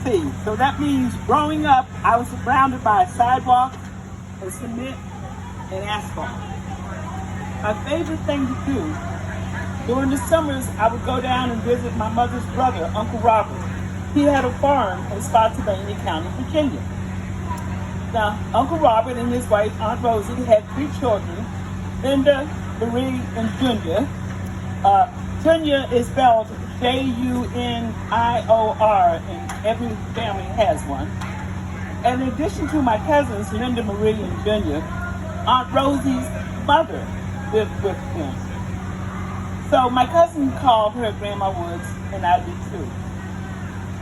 see. So that means growing up, I was surrounded by sidewalks and cement and asphalt. My favorite thing to do during the summers, I would go down and visit my mother's brother, Uncle Robert. He had a farm in Spotsylvania County, Virginia. Now, Uncle Robert and his wife, Aunt Rosie, had 3 children, Linda, Marie, and Junior. Junior is spelled Junior, and every family has one. And in addition to my cousins, Linda, Marie, and Junior, Aunt Rosie's mother lived with them. So my cousin called her Grandma Woods, and I did too.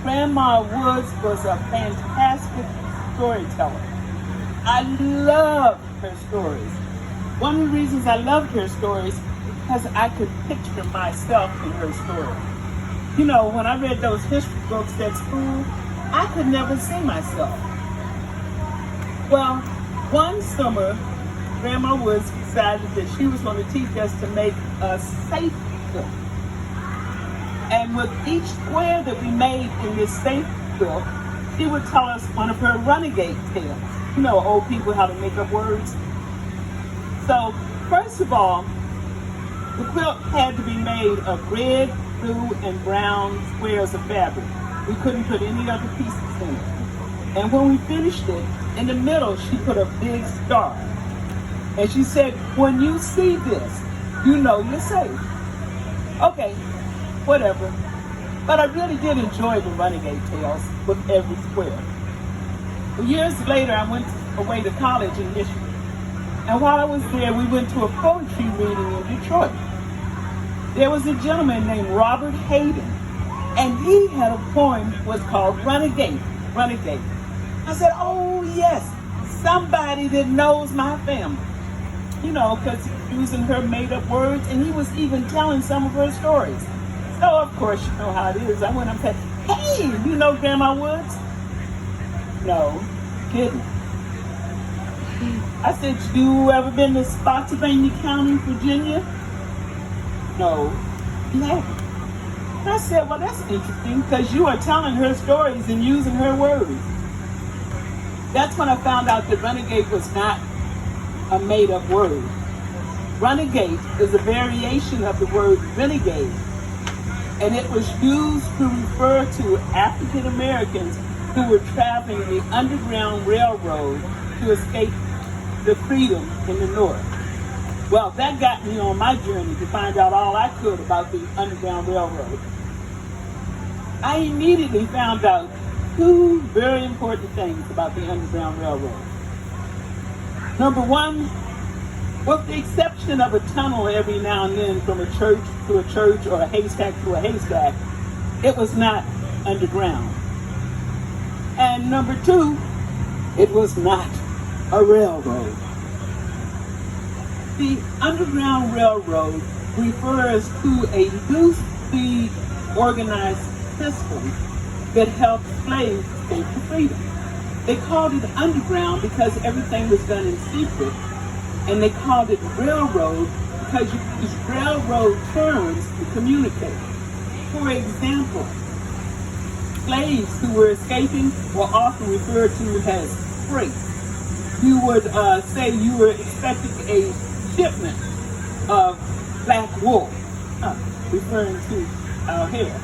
Grandma Woods was a fantastic storyteller. I loved her stories. One of the reasons I loved her stories because I could picture myself in her story. You know, when I read those history books at school, I could never see myself. Well, one summer, Grandma Woods decided that she was going to teach us to make a safe quilt. And with each square that we made in this safe quilt, she would tell us one of her renegade tales. You know, old people, how to make up words. So, first of all, the quilt had to be made of red, blue, and brown squares of fabric. We couldn't put any other pieces in it. And when we finished it, in the middle, she put a big star. And she said, when you see this, you know you're safe. Okay, whatever. But I really did enjoy the renegade tales with every square. Well, years later, I went away to college in Michigan. And while I was there, we went to a poetry reading in Detroit. There was a gentleman named Robert Hayden, and he had a poem that was called Renegade, Renegade. I said, oh yes, somebody that knows my family. You know, because he was using her made-up words, and he was even telling some of her stories. So, of course, you know how it is. I went up and said, hey, you know Grandma Woods? No, kidding. I said, you ever been to Spotsylvania County, Virginia? No, you haven't. And I said, well, that's interesting, because you are telling her stories and using her words. That's when I found out that renegade was not a made-up word. Renegade is a variation of the word renegade, and it was used to refer to African Americans who were traveling the Underground Railroad to escape the freedom in the North. Well, that got me on my journey to find out all I could about the Underground Railroad. I immediately found out 2 very important things about the Underground Railroad. Number one, with the exception of a tunnel every now and then from a church to a church or a haystack to a haystack, it was not underground. And number 2, it was not a railroad. The Underground Railroad refers to a loosely organized system that helped slaves escape to freedom. They called it underground because everything was done in secret, and they called it railroad because you used railroad terms to communicate. For example, slaves who were escaping were often referred to as freight. You would say you were expecting a shipment of black wool, referring to our hair.